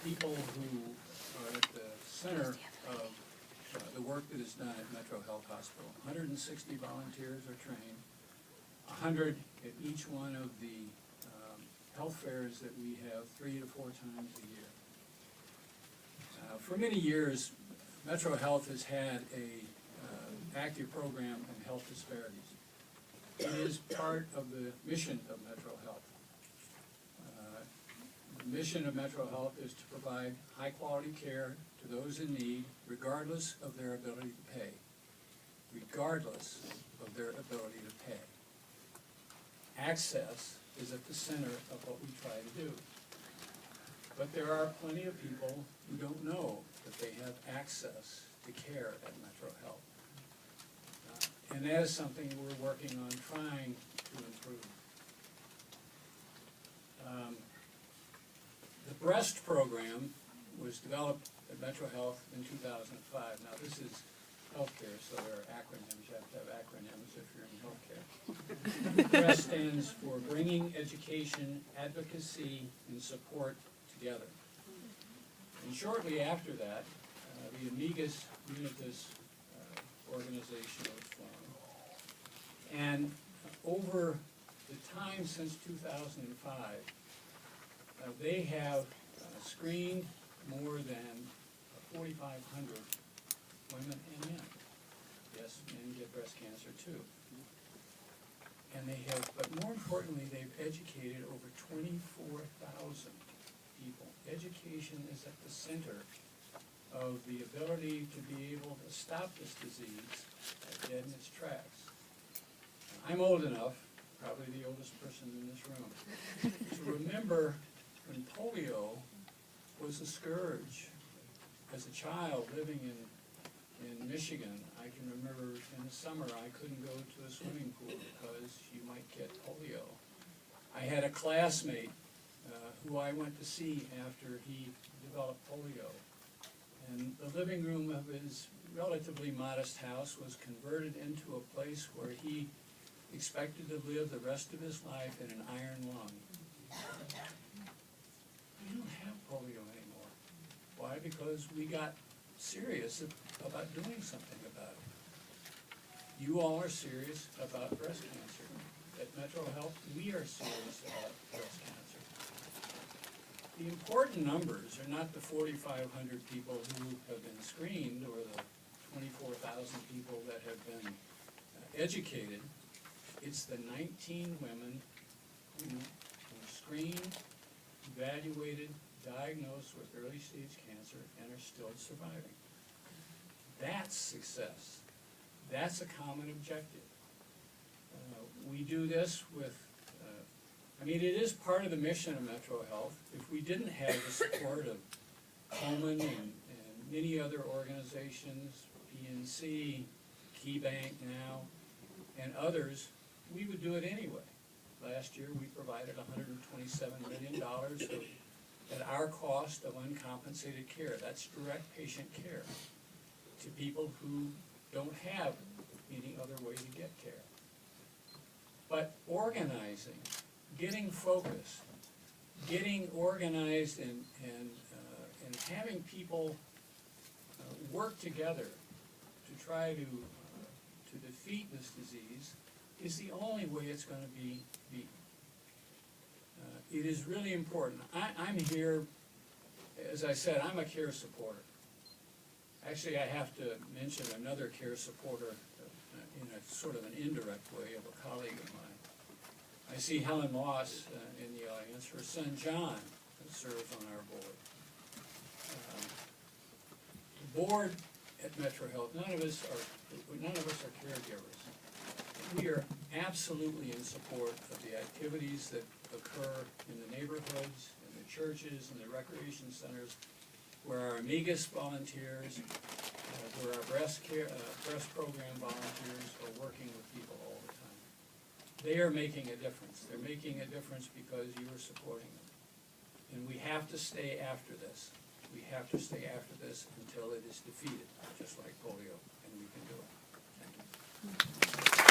people who are at the center of the work that is done at Metro Health Hospital. 160 volunteers are trained, 100 at each one of the health fairs that we have 3 to 4 times a year. For many years, Metro Health has had a active program in health disparities. It is part of the mission of Metro Health. The mission of Metro Health is to provide high-quality care to those in need, regardless of their ability to pay. Regardless of their ability to pay. Access is at the center of what we try to do. But there are plenty of people who don't know that they have access to care at Metro Health. And that is something we're working on trying to improve. The breast program was developed at Metro Health in 2005. Now this is healthcare, so there are acronyms. You have to have acronyms if you're in healthcare. BREST stands for Bringing Education, Advocacy, and Support Together. And shortly after that, the Amicus Unitas organization was formed. And over the time since 2005, they have screened more than 4,500 women and men. Yes, men get breast cancer too. And they have, but more importantly, they've educated over 24,000 people. Education is at the center of the ability to be able to stop this disease dead in its tracks. I'm old enough, probably the oldest person in this room, to remember when polio was a scourge. As a child living in Michigan, I can remember in the summer I couldn't go to a swimming pool because you might get polio. I had a classmate who I went to see after he developed polio. And the living room of his relatively modest house was converted into a place where he expected to live the rest of his life in an iron lung. We don't have polio anymore. Why? Because we got serious about doing something about it. You all are serious about breast cancer. At Metro Health, we are serious about breast cancer. The important numbers are not the 4,500 people who have been screened or the 24,000 people that have been educated. It's the 19 women who were screened, evaluated, diagnosed with early stage cancer, and are still surviving. That's success. That's a common objective. We do this with, it is part of the mission of Metro Health. If we didn't have the support of Komen and many other organizations, PNC, KeyBank now, and others, we would do it anyway. Last year we provided $127 million at our cost of uncompensated care. That's direct patient care to people who don't have any other way to get care. But organizing, getting focused, getting organized and having people work together to try to defeat this disease is the only way it's going to be beaten. It is really important. I'm here, as I said, I'm a care supporter. Actually, I have to mention another care supporter in a sort of an indirect way of a colleague of mine. I see Helen Moss in the audience. Her son John serves on our board. The board at Metro Health, none of us are caregivers. We are absolutely in support of the activities that occur in the neighborhoods, in the churches, in the recreation centers, where our Amicus volunteers, where our breast program volunteers are working with people all the time. They are making a difference. They're making a difference because you are supporting them. And we have to stay after this. We have to stay after this until it is defeated, just like polio, and we can do it. Thank you.